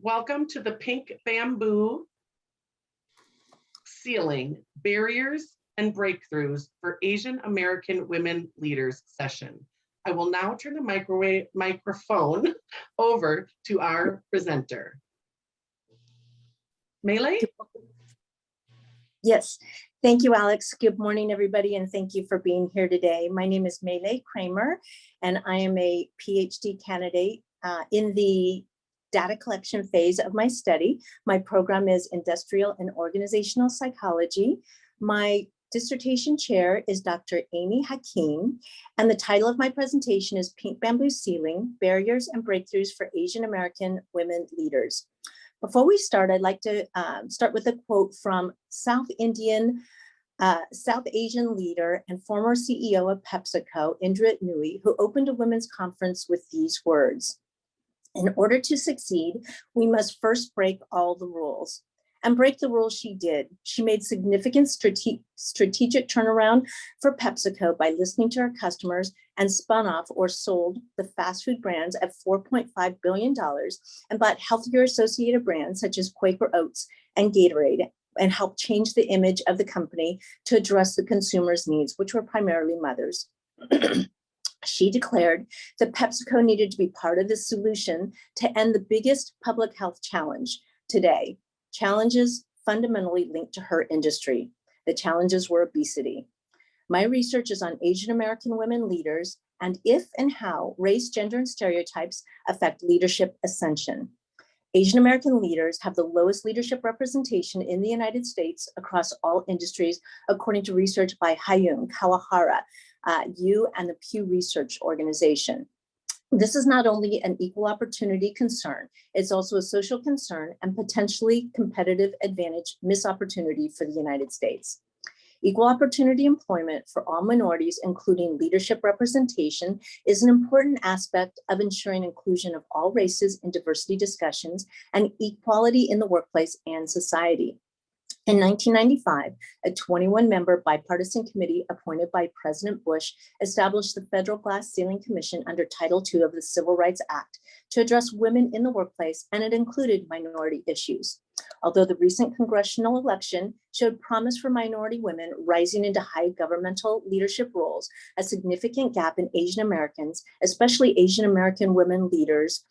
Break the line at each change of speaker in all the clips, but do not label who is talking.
Welcome to the Pink Bamboo Ceiling Barriers and Breakthroughs for Asian American Women Leaders session. I will now turn the microphone over to our presenter. Mele?
Yes, thank you, Alex. Good morning, everybody, and thank you for being here today. My name is Mele Kramer, and I am a PhD candidate in the data collection phase of my study. My program is Industrial and Organizational Psychology. My dissertation chair is Dr. Amy Hakim, and the title of my presentation is Pink Bamboo Ceiling, Barriers and Breakthroughs for Asian American Women Leaders. Before we start, I'd like to start with a quote from South Asian leader and former CEO of PepsiCo, Indra Nooyi, who opened a women's conference with these words: "In order to succeed, we must first break all the rules." And break the rules she did. She made significant strategic turnaround for PepsiCo by listening to her customers and spun off or sold the fast food brands at $4.5 billion and bought healthier associated brands such as Quaker Oats and Gatorade, and helped change the image of the company to address the consumers' needs, which were primarily mothers. She declared that PepsiCo needed to be part of the solution to end the biggest public health challenge today. Challenges fundamentally linked to her industry. The challenges were obesity. My research is on Asian American women leaders and if and how race, gender, and stereotypes affect leadership ascension. Asian American leaders have the lowest leadership representation in the United States across all industries, according to research by Hayun Kawahara, you and the Pew Research Organization. This is not only an equal opportunity concern, it's also a social concern and potentially competitive advantage missed opportunity for the United States. Equal opportunity employment for all minorities, including leadership representation, is an important aspect of ensuring inclusion of all races in diversity discussions and equality in the workplace and society. In 1995, a 21-member bipartisan committee appointed by President Bush established the Federal Glass Ceiling Commission under Title II of the Civil Rights Act to address women in the workplace, and it included minority issues. Although the recent congressional election showed promise for minority women rising into high governmental leadership roles, a significant gap in Asian Americans, especially Asian American women leaders,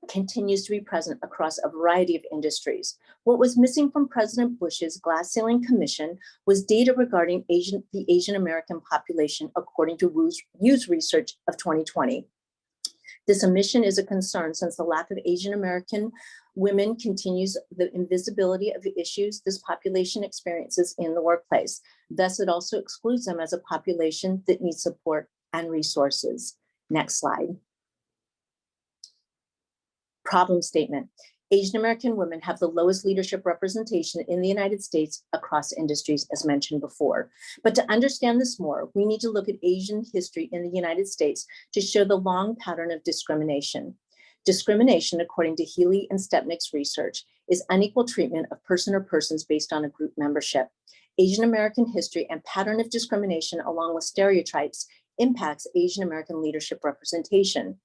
continues to be present across a variety of industries. What was missing from President Bush's Glass Ceiling Commission was data regarding the Asian American population, according to Wu's research of 2020. This omission is a concern since the lack of Asian American women continues the invisibility of the issues this population experiences in the workplace. Thus, it also excludes them as a population that needs support and resources. Next slide. Problem statement. Asian American women have the lowest leadership representation in the United States across industries, as mentioned before. But to understand this more, we need to look at Asian history in the United States to show the long pattern of discrimination. Discrimination, according to Healy and Stepnick's research, is unequal treatment of person or persons based on a group membership. Asian American history and pattern of discrimination, along with stereotypes, impacts Asian American leadership representation.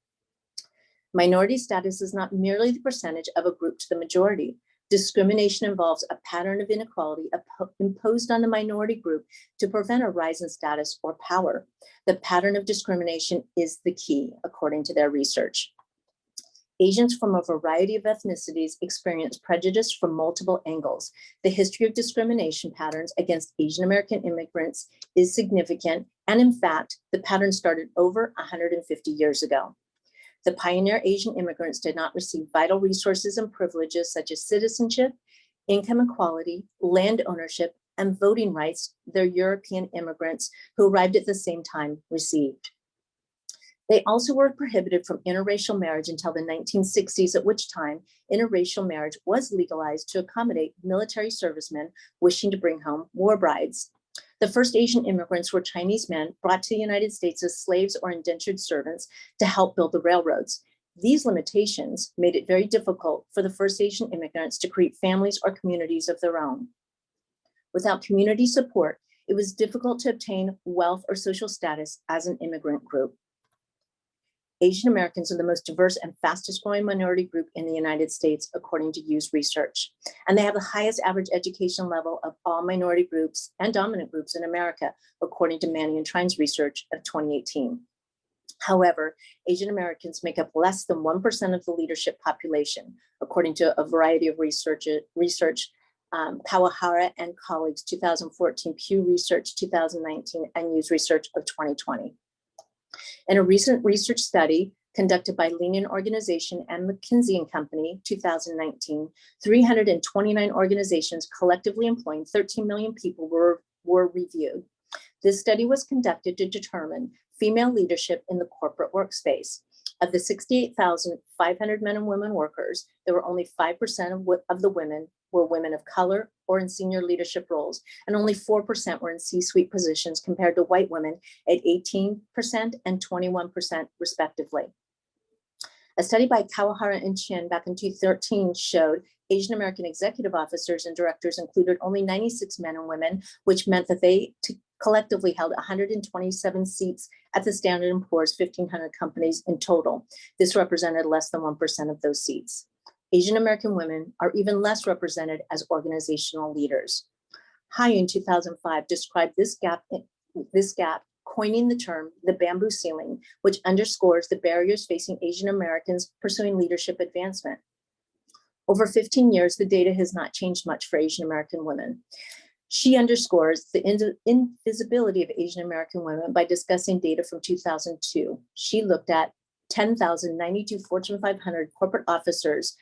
Minority status is not merely the percentage of a group to the majority. Discrimination involves a pattern of inequality imposed on the minority group to prevent a rise in status or power. The pattern of discrimination is the key, according to their research. Asians from a variety of ethnicities experience prejudice from multiple angles. The history of discrimination patterns against Asian American immigrants is significant, and in fact, the pattern started over 150 years ago. The pioneer Asian immigrants did not receive vital resources and privileges such as citizenship, income equality, land ownership, and voting rights their European immigrants who arrived at the same time received. They also were prohibited from interracial marriage until the 1960s, at which time interracial marriage was legalized to accommodate military servicemen wishing to bring home war brides. The first Asian immigrants were Chinese men brought to the United States as slaves or indentured servants to help build the railroads. These limitations made it very difficult for the first Asian immigrants to create families or communities of their own. Without community support, it was difficult to obtain wealth or social status as an immigrant group. Asian Americans are the most diverse and fastest growing minority group in the United States, according to Hughes research. And they have the highest average education level of all minority groups and dominant groups in America, according to Manning and Trine's research of 2018. However, Asian Americans make up less than 1% of the leadership population, according to a variety of research Kawahara and colleagues, 2014, Pew Research, 2019, and Hughes Research of 2020. In a recent research study conducted by Lean Organization and McKinsey & Company, 2019, 329 organizations collectively employing 13 million people were reviewed. This study was conducted to determine female leadership in the corporate workspace. Of the 68,500 men and women workers, there were only 5% of the women were women of color or in senior leadership roles, and only 4% were in C-suite positions compared to white women at 18% and 21% respectively. A study by Kawahara and Chin back in 2013 showed Asian American executive officers and directors included only 96 men and women, which meant that they collectively held 127 seats at the Standard & Poor's 1,500 companies in total. This represented less than 1% of those seats. Asian American women are even less represented as organizational leaders. Hai in 2005 described this gap, coining the term the bamboo ceiling, which underscores the barriers facing Asian Americans pursuing leadership advancement. Over 15 years, the data has not changed much for Asian American women. She underscores the invisibility of Asian American women by discussing data from 2002. She looked at 10,092 Fortune 500 corporate officers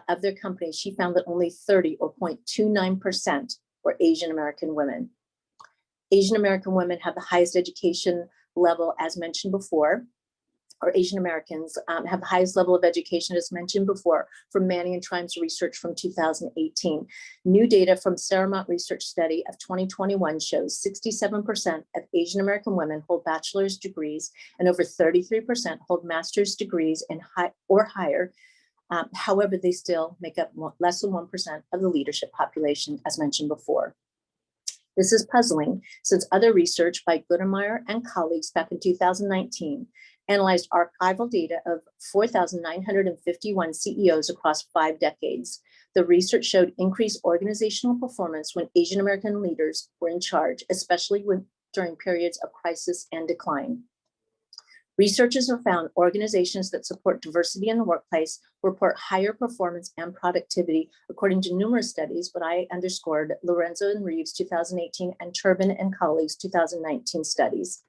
of their companies. She found that only 30 or 0.29% were Asian American women. Asian American women have the highest education level, as mentioned before, or Asian Americans have the highest level of education, as mentioned before, from Manning and Trine's research from 2018. New data from Saremont Research Study of 2021 shows 67% of Asian American women hold bachelor's degrees and over 33% hold master's degrees in or higher. However, they still make up less than 1% of the leadership population, as mentioned before. This is puzzling since other research by Gutermeyer and colleagues back in 2019 analyzed archival data of 4,951 CEOs across 5 decades. The research showed increased organizational performance when Asian American leaders were in charge, especially during periods of crisis and decline. Researchers have found organizations that support diversity in the workplace report higher performance and productivity, according to numerous studies, but I underscored Lorenzo and Reeves 2018 and Turbin and colleagues 2019 studies.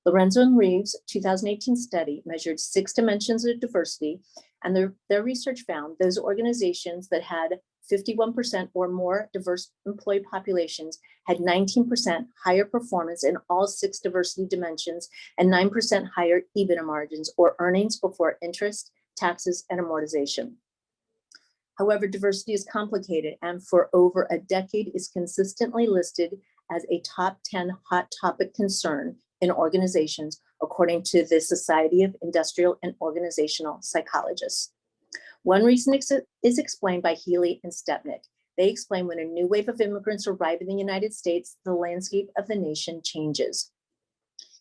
Lorenzo and Reeves' 2018 study measured 6 dimensions of diversity, and their research found those organizations that had 51% or more diverse employee populations had 19% higher performance in all 6 diversity dimensions and 9% higher EBITDA margins, or earnings before interest, taxes, and amortization. However, diversity is complicated and for over a decade is consistently listed as a top 10 hot topic concern in organizations, according to the Society of Industrial and Organizational Psychologists. One reason is explained by Healy and Stepnick. They explain when a new wave of immigrants arrive in the United States, the landscape of the nation changes.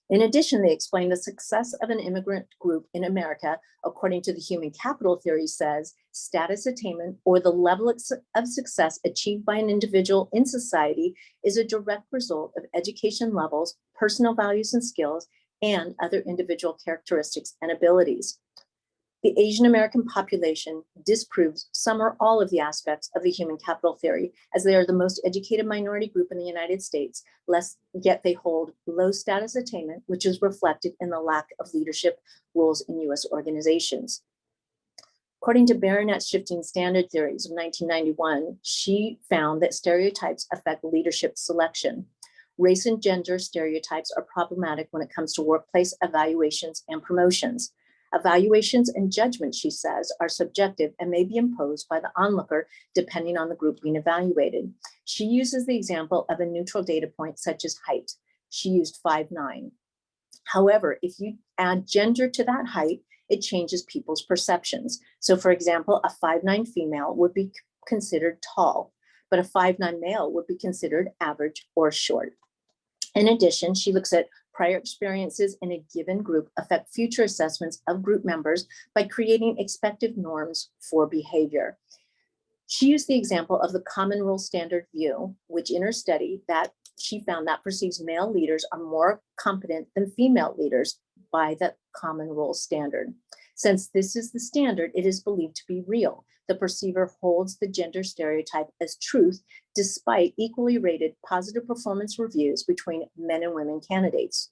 In addition, they explain the success of an immigrant group in America, according to the human capital theory, says status attainment, or the level of success achieved by an individual in society, is a direct result of education levels, personal values and skills, and other individual characteristics and abilities. The Asian American population disproves some or all of the aspects of the human capital theory, as they are the most educated minority group in the United States, yet they hold low status attainment, which is reflected in the lack of leadership roles in US organizations. According to Baronet's shifting standard theories of 1991, she found that stereotypes affect leadership selection. Race and gender stereotypes are problematic when it comes to workplace evaluations and promotions. Evaluations and judgment, she says, are subjective and may be imposed by the onlooker depending on the group being evaluated. She uses the example of a neutral data point such as height. She used 5'9". However, if you add gender to that height, it changes people's perceptions. So for example, a 5'9" female would be considered tall, but a 5'9" male would be considered average or short. In addition, she looks at Prior experiences in a given group affect future assessments of group members by creating expected norms for behavior. She used the example of the common rule standard view, which in her study that she found that perceives male leaders are more competent than female leaders by the common rule standard. Since this is the standard, it is believed to be real. The perceiver holds the gender stereotype as truth, despite equally rated positive performance reviews between men and women candidates.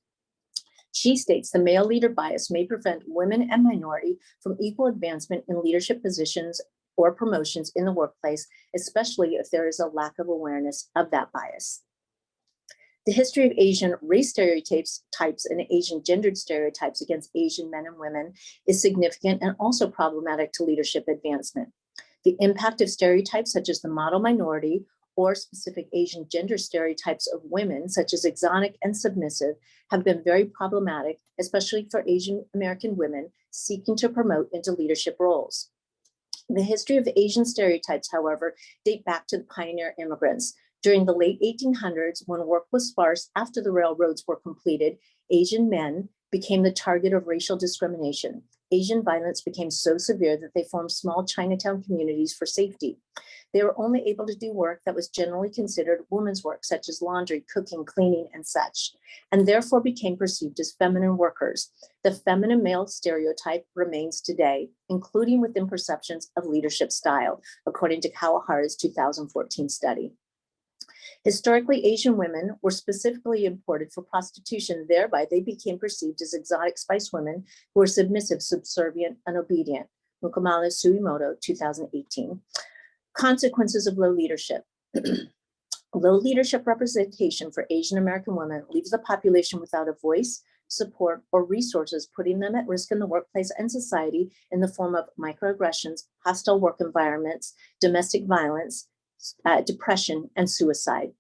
She states the male leader bias may prevent women and minority from equal advancement in leadership positions or promotions in the workplace, especially if there is a lack of awareness of that bias. The history of Asian race stereotypes and Asian gendered stereotypes against Asian men and women is significant and also problematic to leadership advancement. The impact of stereotypes such as the model minority or specific Asian gender stereotypes of women, such as exotic and submissive, have been very problematic, especially for Asian American women seeking to promote into leadership roles. The history of Asian stereotypes, however, date back to the pioneer immigrants. During the late 1800s, when work was sparse after the railroads were completed, Asian men became the target of racial discrimination. Asian violence became so severe that they formed small Chinatown communities for safety. They were only able to do work that was generally considered women's work, such as laundry, cooking, cleaning, and such, and therefore became perceived as feminine workers. The feminine male stereotype remains today, including within perceptions of leadership style, according to Kawahara's 2014 study. Historically, Asian women were specifically imported for prostitution. Thereby, they became perceived as exotic spice women who were submissive, subservient, and obedient. Mukamala Suimoto, 2018. Consequences of low leadership. Low leadership representation for Asian American women leaves the population without a voice, support, or resources, putting them at risk in the workplace and society in the form of microaggressions, hostile work environments, domestic violence, depression, and suicide.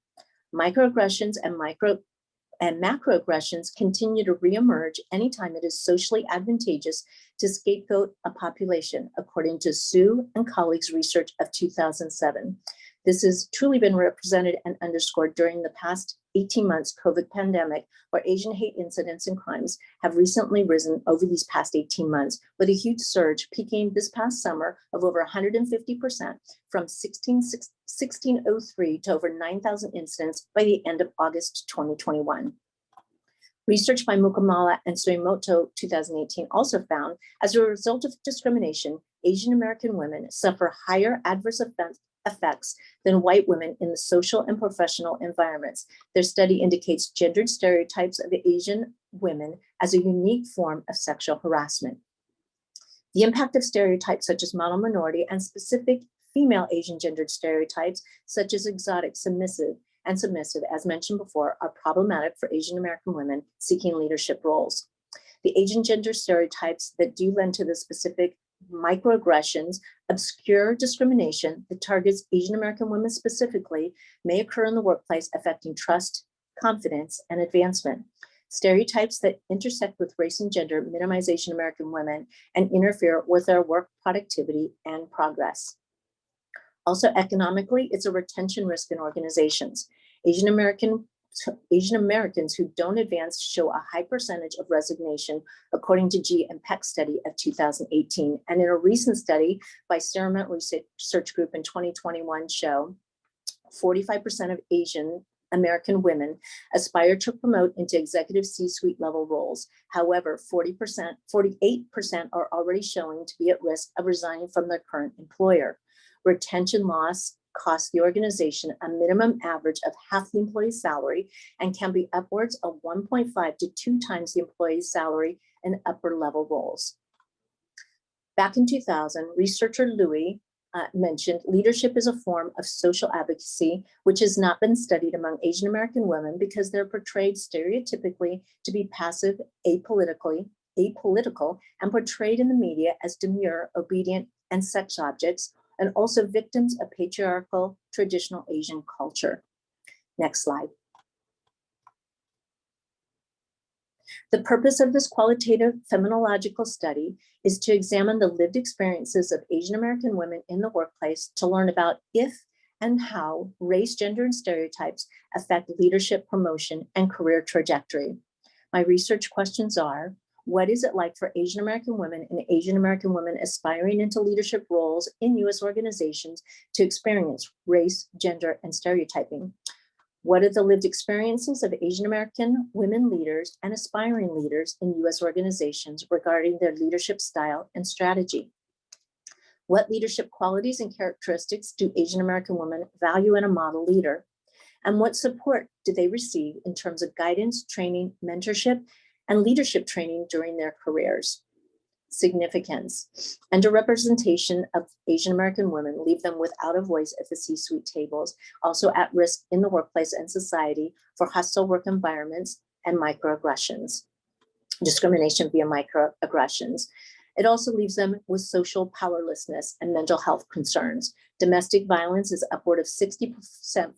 Microaggressions and macroaggressions continue to reemerge anytime it is socially advantageous to scapegoat a population, according to Sue and colleagues' research of 2007. This has truly been represented and underscored during the past 18 months COVID pandemic, where Asian hate incidents and crimes have recently risen over these past 18 months, with a huge surge peaking this past summer of over 150% from 1603 to over 9,000 incidents by the end of August 2021. Research by Mukamala and Suimoto 2018 also found, as a result of discrimination, Asian American women suffer higher adverse effects than white women in the social and professional environments. Their study indicates gendered stereotypes of Asian women as a unique form of sexual harassment. The impact of stereotypes such as model minority and specific female Asian gendered stereotypes such as exotic, submissive, as mentioned before, are problematic for Asian American women seeking leadership roles. The Asian gender stereotypes that do lend to the specific microaggressions, obscure discrimination that targets Asian American women specifically may occur in the workplace, affecting trust, confidence, and advancement. Stereotypes that intersect with race and gender minimize Asian American women and interfere with their work productivity and progress. Also, economically, it's a retention risk in organizations. Asian Americans who don't advance show a high percentage of resignation, according to G and Peck study of 2018. And in a recent study by Stereotypes Research Group in 2021 show 45% of Asian American women aspire to promote into executive C-suite level roles. However, 48% are already showing to be at risk of resigning from their current employer. Retention loss costs the organization a minimum average of half the employee's salary and can be upwards of 1.5 to 2 times the employee's salary in upper level roles. Back in 2000, researcher Louis mentioned leadership is a form of social advocacy, which has not been studied among Asian American women because they're portrayed stereotypically to be passive, apolitical, and portrayed in the media as demure, obedient, and sex objects, and also victims of patriarchal traditional Asian culture. Next slide. The purpose of this qualitative feminological study is to examine the lived experiences of Asian American women in the workplace to learn about if and how race, gender, and stereotypes affect leadership, promotion, and career trajectory. My research questions are, what is it like for Asian American women and Asian American women aspiring into leadership roles in US organizations to experience race, gender, and stereotyping? What are the lived experiences of Asian American women leaders and aspiring leaders in US organizations regarding their leadership style and strategy? What leadership qualities and characteristics do Asian American women value in a model leader? And what support do they receive in terms of guidance, training, mentorship, and leadership training during their careers? Significance. Underrepresentation of Asian American women leave them without a voice at the C-suite tables, also at risk in the workplace and society for hostile work environments and microaggressions, discrimination via microaggressions. It also leaves them with social powerlessness and mental health concerns. Domestic violence is upward of 60%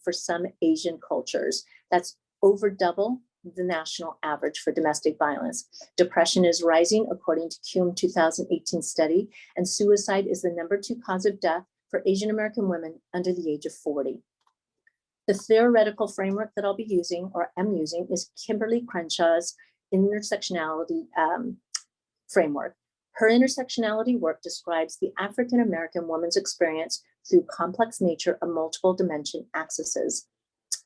for some Asian cultures. That's over double the national average for domestic violence. Depression is rising according to CUME 2018 study, and suicide is the #2 cause of death for Asian American women under the age of 40. The theoretical framework that I'll be using, or am using, is Kimberly Crenshaw's intersectionality framework. Her intersectionality work describes the African American woman's experience through complex nature of multiple dimension axes.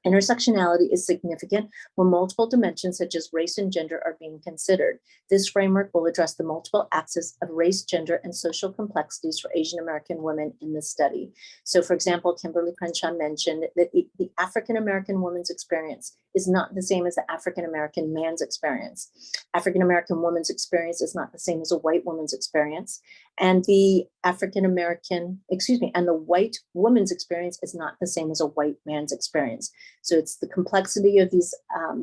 Intersectionality is significant when multiple dimensions such as race and gender are being considered. This framework will address the multiple axes of race, gender, and social complexities for Asian American women in this study. So for example, Kimberly Crenshaw mentioned that the African American woman's experience is not the same as the African American man's experience. African American woman's experience is not the same as a white woman's experience. And the and the white woman's experience is not the same as a white man's experience. So it's the complexity of these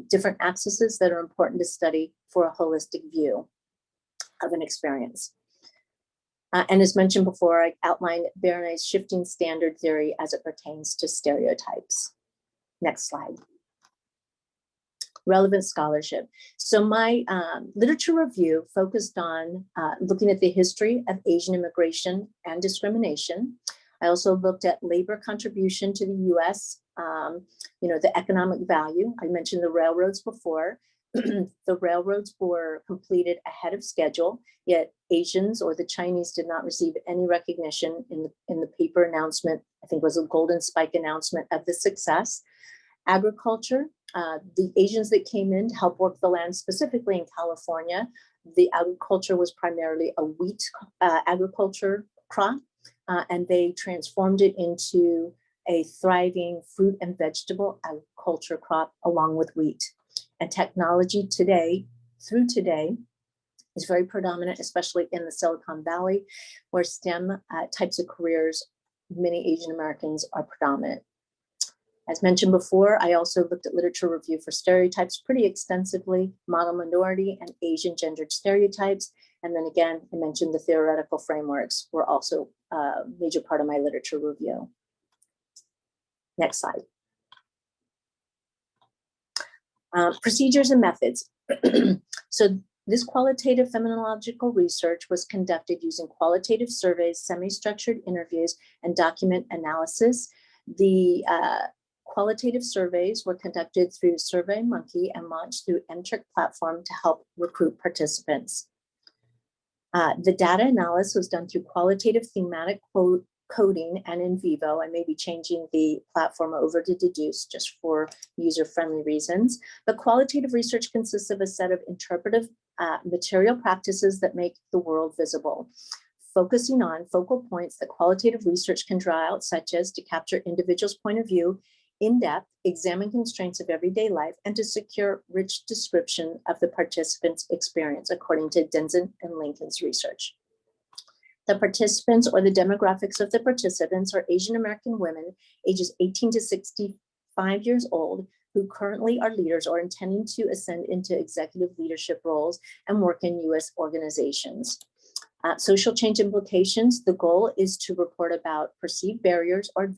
different axes that are important to study for a holistic view of an experience. And as mentioned before, I outlined Bernays' shifting standard theory as it pertains to stereotypes. Next slide. Relevant scholarship. So my literature review focused on looking at the history of Asian immigration and discrimination. I also looked at labor contribution to the US, the economic value. I mentioned the railroads before. The railroads were completed ahead of schedule, yet Asians or the Chinese did not receive any recognition in the paper announcement. I think it was a golden spike announcement of the success. Agriculture, the Asians that came in to help work the land, specifically in California, the agriculture was primarily a wheat agriculture crop, and they transformed it into a thriving fruit and vegetable agriculture crop along with wheat. And technology today, is very predominant, especially in the Silicon Valley, where STEM types of careers, many Asian Americans are predominant. As mentioned before, I also looked at literature review for stereotypes pretty extensively, model minority and Asian gendered stereotypes. And then again, I mentioned the theoretical frameworks were also a major part of my literature review. Next slide. Procedures and methods. So this qualitative phenomenological research was conducted using qualitative surveys, semi-structured interviews, and document analysis. The qualitative surveys were conducted through SurveyMonkey and launched through MTRIC platform to help recruit participants. The data analysis was done through qualitative thematic coding and in vivo. I may be changing the platform over to Deduce just for user-friendly reasons. But qualitative research consists of a set of interpretive material practices that make the world visible, focusing on focal points that qualitative research can draw out, such as to capture individuals' point of view in depth, examine constraints of everyday life, and to secure rich description of the participants' experience, according to Denson and Lincoln's research. The participants, or the demographics of the participants, are Asian American women ages 18 to 65 years old who currently are leaders or intending to ascend into executive leadership roles and work in US organizations. Social change implications, the goal is to report about perceived barriers or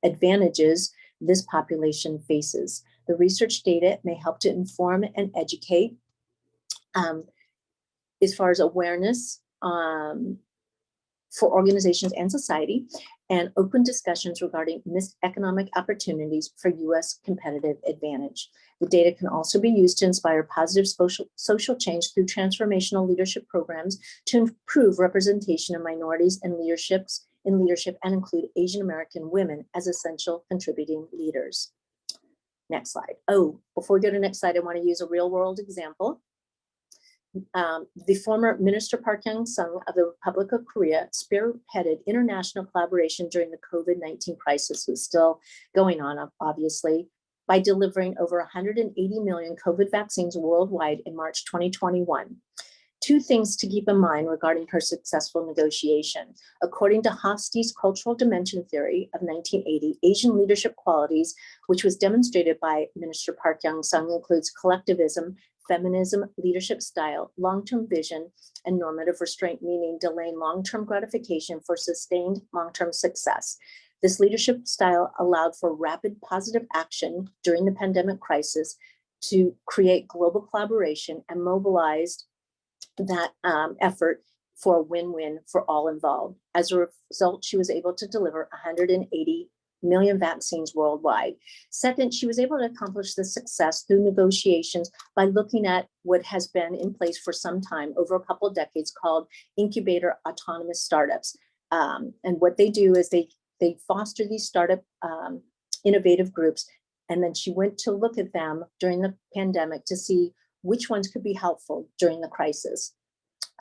advantages this population faces. The research data may help to inform and educate as far as awareness for organizations and society, and open discussions regarding missed economic opportunities for U.S. competitive advantage. The data can also be used to inspire positive social change through transformational leadership programs to improve representation of minorities in leadership and include Asian American women as essential contributing leaders. Next slide. Oh, before we go to the next slide, I want to use a real world example. The former Minister Park Young-sung of the Republic of Korea spearheaded international collaboration during the COVID-19 crisis, was still going on, obviously, by delivering over 180 million COVID vaccines worldwide in March 2021. Two things to keep in mind regarding her successful negotiation. According to Hofstede's cultural dimension theory of 1980, Asian leadership qualities, which was demonstrated by Minister Park Young-sung, includes collectivism, feminism, leadership style, long-term vision, and normative restraint, meaning delaying long-term gratification for sustained long-term success. This leadership style allowed for rapid positive action during the pandemic crisis to create global collaboration and mobilized that effort for a win-win for all involved. As a result, she was able to deliver 180 million vaccines worldwide. Second, she was able to accomplish this success through negotiations by looking at what has been in place for some time, over a couple of decades, called incubator autonomous startups. And what they do is they foster these startup innovative groups. And then she went to look at them during the pandemic to see which ones could be helpful during the crisis.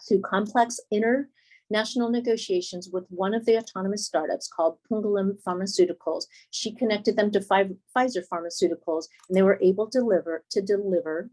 Through complex international negotiations with one of the autonomous startups called Pungalim Pharmaceuticals, she connected them to Pfizer Pharmaceuticals, and they were able to deliver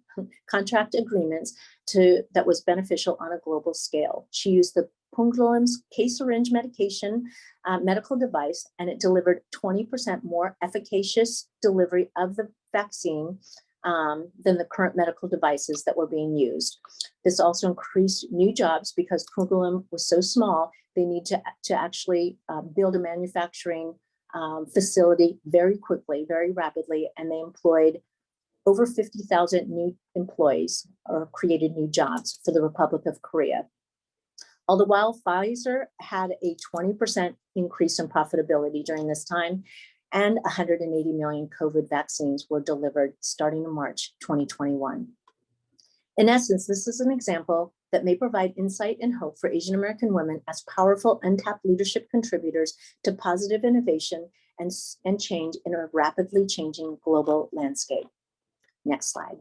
contract agreements that was beneficial on a global scale. She used the Pungalim's case syringe medical device, and it delivered 20% more efficacious delivery of the vaccine than the current medical devices that were being used. This also increased new jobs because Pungalim was so small, they need to actually build a manufacturing facility very quickly, very rapidly, and they employed over 50,000 new employees or created new jobs for the Republic of Korea. All the while, Pfizer had a 20% increase in profitability during this time, and 180 million COVID vaccines were delivered starting in March 2021. In essence, this is an example that may provide insight and hope for Asian American women as powerful, untapped leadership contributors to positive innovation and change in a rapidly changing global landscape. Next slide.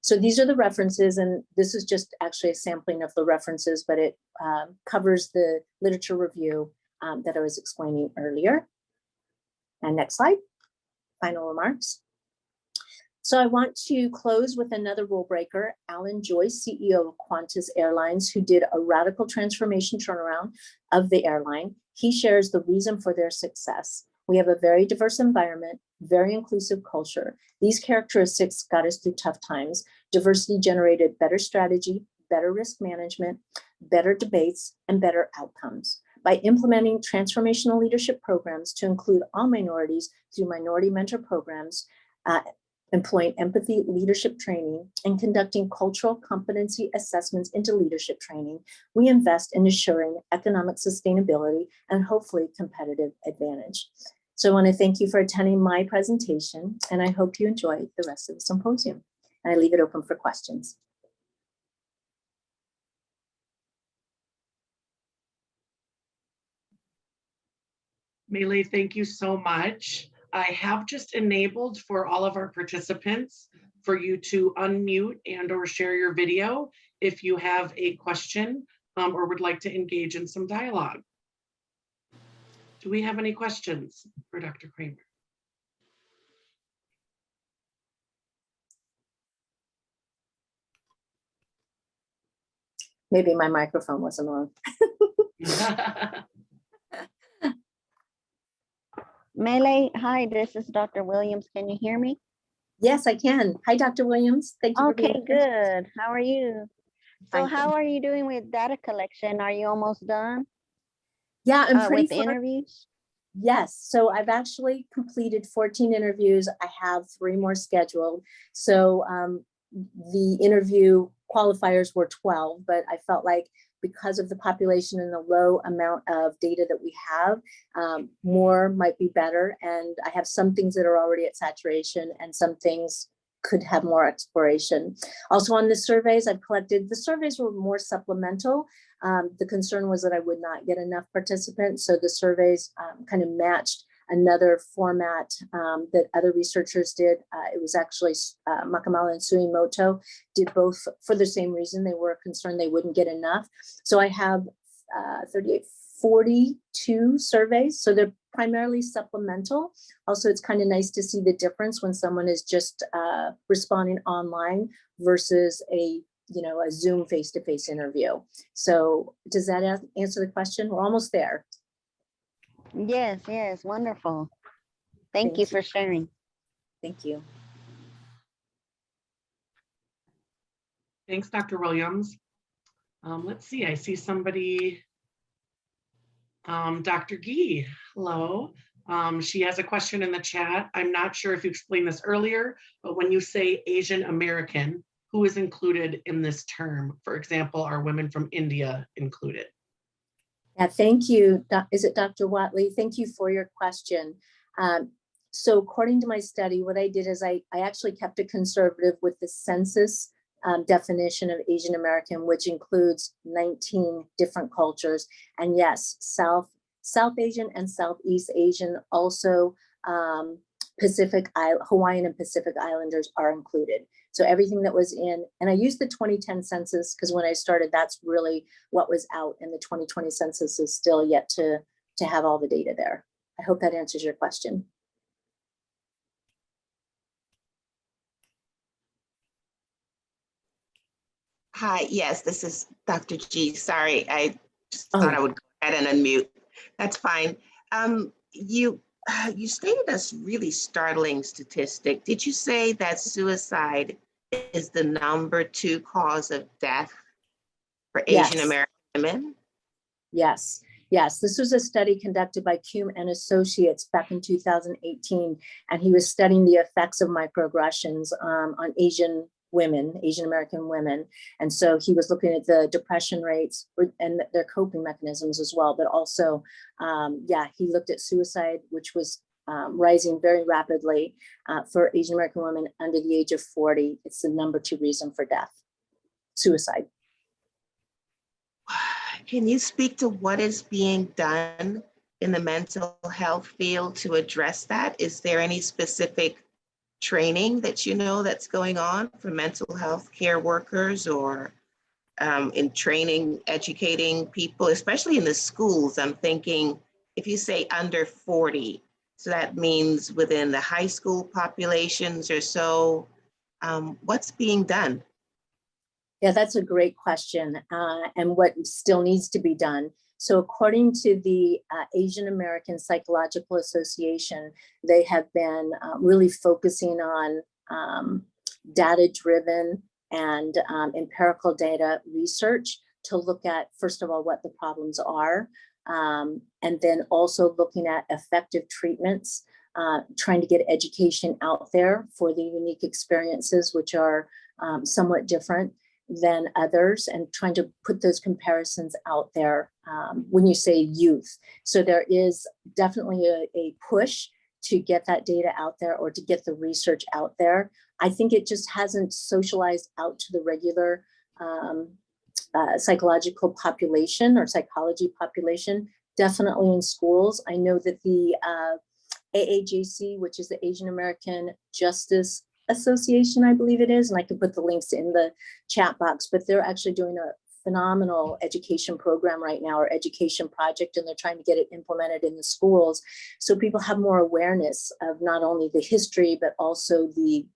So these are the references, and this is just actually a sampling of the references, but it covers the literature review that I was explaining earlier. And next slide, final remarks. So I want to close with another rule breaker, Alan Joyce, CEO of Qantas Airlines, who did a radical transformation turnaround of the airline. He shares the reason for their success. We have a very diverse environment, very inclusive culture. These characteristics got us through tough times. Diversity generated better strategy, better risk management, better debates, and better outcomes. By implementing transformational leadership programs to include all minorities through minority mentor programs, employing empathy leadership training, and conducting cultural competency assessments into leadership training, we invest in ensuring economic sustainability and hopefully competitive advantage. So I want to thank you for attending my presentation, and I hope you enjoy the rest of the symposium. And I leave it open for questions.
Mele, thank you so much. I have just enabled for all of our participants for you to unmute and or share your video if you have a question or would like to engage in some dialogue. Do we have any questions for Dr. Kramer?
Maybe my microphone wasn't on.
Mele, hi, this is Dr. Williams. Can you hear me?
Yes, I can. Hi, Dr. Williams. Thank you for being here.
Okay, good. How are you? So
Fine,
how are you doing with data collection? Are you almost done?
Yeah, I'm pretty
with the interviews?
Yes, so I've actually completed 14 interviews. I have 3 more scheduled. So the interview qualifiers were 12, but I felt like because of the population and the low amount of data that we have, more might be better. And I have some things that are already at saturation and some things could have more exploration. Also on the surveys I've collected, the surveys were more supplemental. The concern was that I would not get enough participants. So the surveys kind of matched another format that other researchers did. It was actually Makamala and Suimoto did both for the same reason. They were concerned they wouldn't get enough. So I have 42 surveys. So they're primarily supplemental. Also, it's kind of nice to see the difference when someone is just responding online versus a Zoom face-to-face interview. So does that answer the question? We're almost there.
Yes, yes, wonderful. Thank you for sharing.
Thank you.
Thanks, Dr. Williams. Let's see, I see somebody, Dr. Gee, hello. She has a question in the chat. I'm not sure if you explained this earlier, but when you say Asian American, who is included in this term? For example, are women from India included?
Yeah, thank you. Is it Dr. Watley? Thank you for your question. So according to my study, what I did is I actually kept it conservative with the census definition of Asian American, which includes 19 different cultures. And yes, South Asian and Southeast Asian, also Hawaiian and Pacific Islanders are included. So everything that was in, and I used the 2010 census because when I started, that's really what was out, and the 2020 census is still yet to have all the data there. I hope that answers your question.
Hi, yes, this is Dr. G. Sorry, I just thought I would go ahead and unmute. That's fine. You stated a really startling statistic. Did you say that suicide is the #2 cause of death for Asian American women?
Yes. This was a study conducted by Kuhn and Associates back in 2018, and he was studying the effects of microaggressions on Asian American women. And so he was looking at the depression rates and their coping mechanisms as well. But also, he looked at suicide, which was rising very rapidly for Asian American women under the age of 40. It's the #2 reason for death, suicide.
Can you speak to what is being done in the mental health field to address that? Is there any specific training that you know that's going on for mental health care workers, or in training, educating people, especially in the schools? I'm thinking if you say under 40, so that means within the high school populations or so, what's being done?
Yeah, that's a great question, and what still needs to be done. So according to the Asian American Psychological Association, they have been really focusing on data-driven and empirical data research to look at, first of all, what the problems are, and then also looking at effective treatments, trying to get education out there for the unique experiences, which are somewhat different than others, and trying to put those comparisons out there when you say youth. So there is definitely a push to get that data out there, or to get the research out there. I think it just hasn't socialized out to the regular psychological population or psychology population, definitely in schools. I know that the AAJC, which is the Asian American Justice Association, I believe it is, and I can put the links in the chat box, but they're actually doing a phenomenal education program right now, or education project, and they're trying to get it implemented in the schools so people have more awareness of not only the history, but also the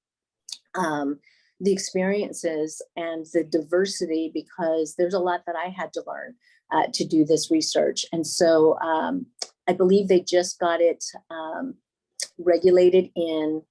experiences and the diversity, because there's a lot that I had to learn to do this research. And so I believe they just got it regulated in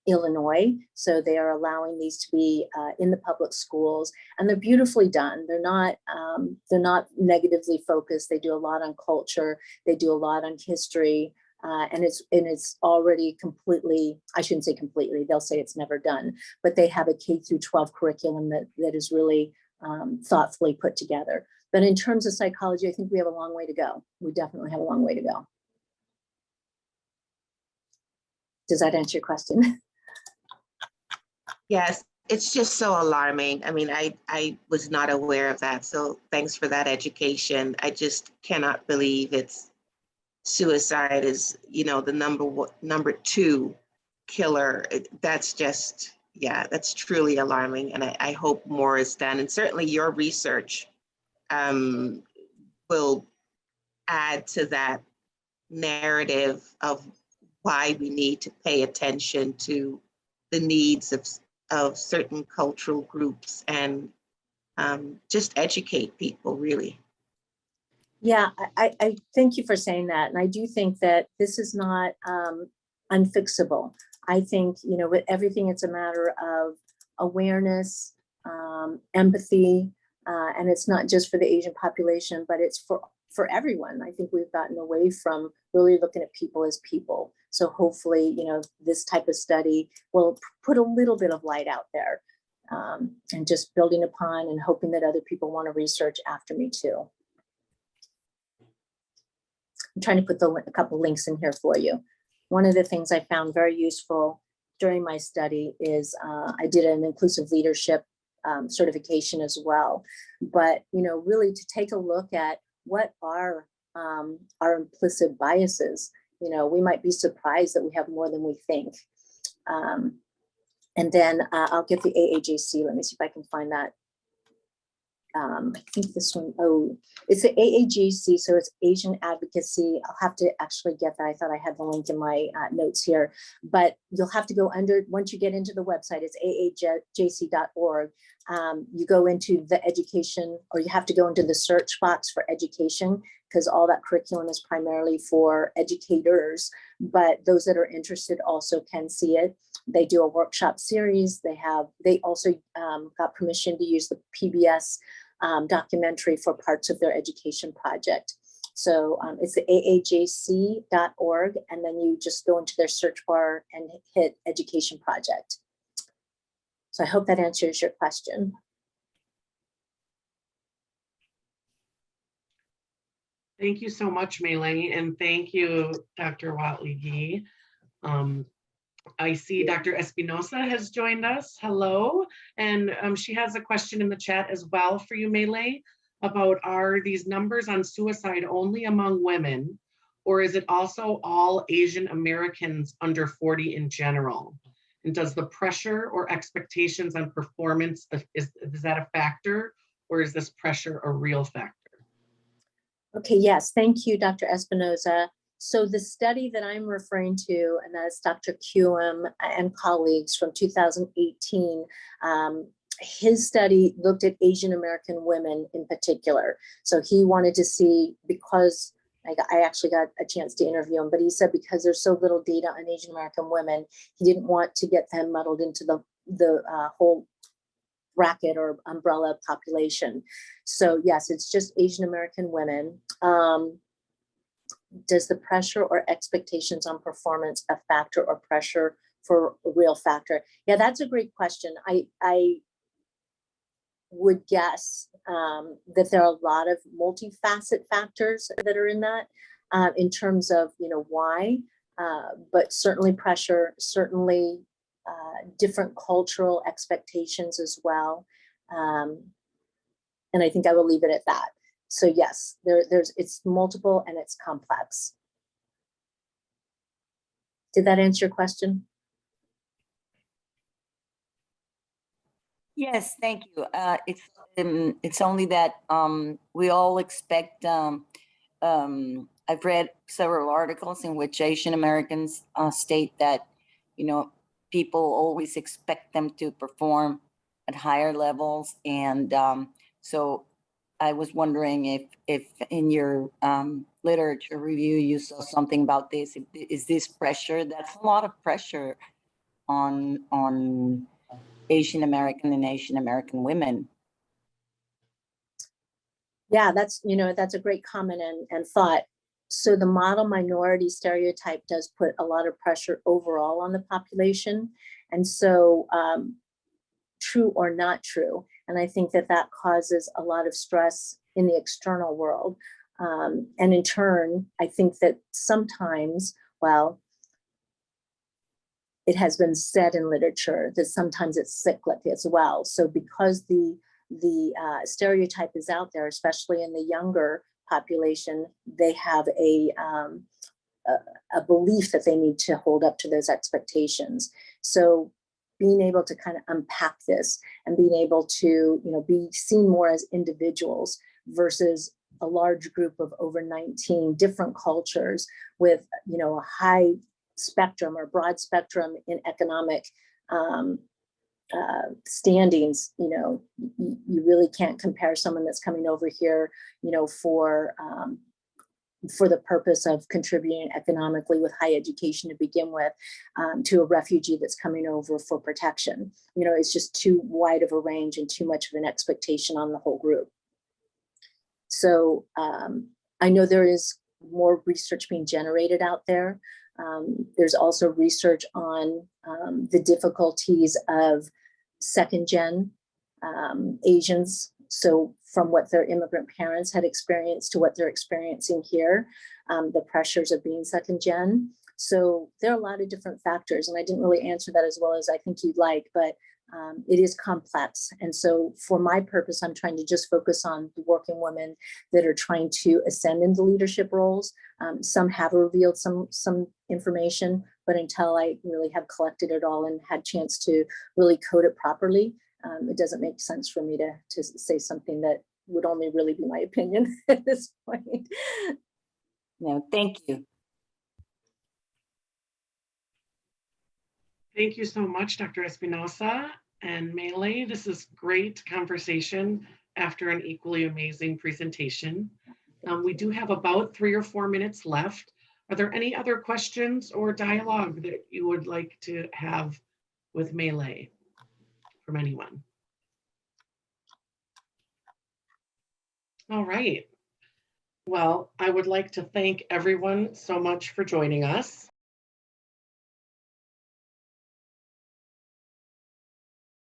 Illinois. So they are allowing these to be in the public schools, and they're beautifully done. They're not negatively focused. They do a lot on culture. They do a lot on history. And it's already completely, I shouldn't say completely, they'll say it's never done, but they have a K through 12 curriculum that is really thoughtfully put together. But in terms of psychology, I think we have a long way to go. We definitely have a long way to go. Does that answer your question?
Yes, it's just so alarming. I mean, I was not aware of that. So thanks for that education. I just cannot believe it's suicide is, you know, the number two killer. That's just, yeah, that's truly alarming. And I hope more is done. And certainly your research will add to that narrative of why we need to pay attention to the needs of certain cultural groups and just educate people, really.
Yeah, I thank you for saying that. And I do think that this is not unfixable. I think, you know, with everything, it's a matter of awareness, empathy, and it's not just for the Asian population, but it's for everyone. I think we've gotten away from really looking at people as people. So hopefully, you know, this type of study will put a little bit of light out there, and just building upon and hoping that other people want to research after me too. I'm trying to put a couple links in here for you. One of the things I found very useful during my study is I did an inclusive leadership certification as well. But, you know, really to take a look at what are our implicit biases. You know, we might be surprised that we have more than we think. And then I'll get the AAJC. Let me see if I can find that. I think this one, oh, it's the AAGC, so it's Asian Advocacy. I'll have to actually get that. I thought I had the link in my notes here, but you'll have to go under, once you get into the website, it's aajc.org. You go into the education, or you have to go into the search box for education, because all that curriculum is primarily for educators, but those that are interested also can see it. They do a workshop series. They also got permission to use the PBS documentary for parts of their education project. So it's the aajc.org, and then you just go into their search bar and hit education project. So I hope that answers your question.
Thank you so much, Mele, and thank you, Dr. Watley. I see Dr. Espinosa has joined us. Hello. And she has a question in the chat as well for you, Mele, about are these numbers on suicide only among women, or is it also all Asian Americans under 40 in general? And does the pressure or expectations on performance, is that a factor, or is this pressure a real factor?
Okay, yes, thank you, Dr. Espinosa. So the study that I'm referring to, and that's Dr. Kuim and colleagues from 2018, his study looked at Asian American women in particular. So he wanted to see, because I actually got a chance to interview him, but he said because there's so little data on Asian American women, he didn't want to get them muddled into the whole bracket or umbrella population. So yes, it's just Asian American women. Does the pressure or expectations on performance a factor, or pressure for a real factor? Yeah, that's a great question. I would guess that there are a lot of multifaceted factors that are in that, in terms of, you know, why, but certainly pressure, certainly different cultural expectations as well. And I think I will leave it at that. So yes, it's multiple and it's complex. Did that answer your question?
Yes, thank you. It's only that we all expect. I've read several articles in which Asian Americans state that, you know, people always expect them to perform at higher levels, and so I was wondering if in your literature review you saw something about this. Is this pressure? That's a lot of pressure on Asian American and Asian American women.
Yeah, that's a great comment and thought. So the model minority stereotype does put a lot of pressure overall on the population. And so true or not true, And I think that that causes a lot of stress in the external world. And in turn, I think that sometimes, well, it has been said in literature that sometimes it's cyclic as well. So because the stereotype is out there, especially in the younger population, they have a belief that they need to hold up to those expectations. So being able to kind of unpack this and being able to, you know, be seen more as individuals versus a large group of over 19 different cultures with, you know, a high spectrum or broad spectrum in economic standings. You know, you really can't compare someone that's coming over here, you know, for the purpose of contributing economically with high education to begin with, to a refugee that's coming over for protection. You know, it's just too wide of a range and too much of an expectation on the whole group. So I know there is more research being generated out there. There's also research on the difficulties of second gen Asians. So from what their immigrant parents had experienced to what they're experiencing here, the pressures of being second gen. So there are a lot of different factors, and I didn't really answer that as well as I think you'd like, but it is complex. And so for my purpose, I'm trying to just focus on the working women that are trying to ascend into leadership roles. Some have revealed some information, but until I really have collected it all and had chance to really code it properly, it doesn't make sense for me to say something that would only really be my opinion at this point.
No, thank you.
Thank you so much, Dr. Espinosa and Mele. This is great conversation after an equally amazing presentation. We do have about 3 or 4 minutes left. Are there any other questions or dialogue that you would like to have with Mele from anyone? All right. Well, I would like to thank everyone so much for joining us.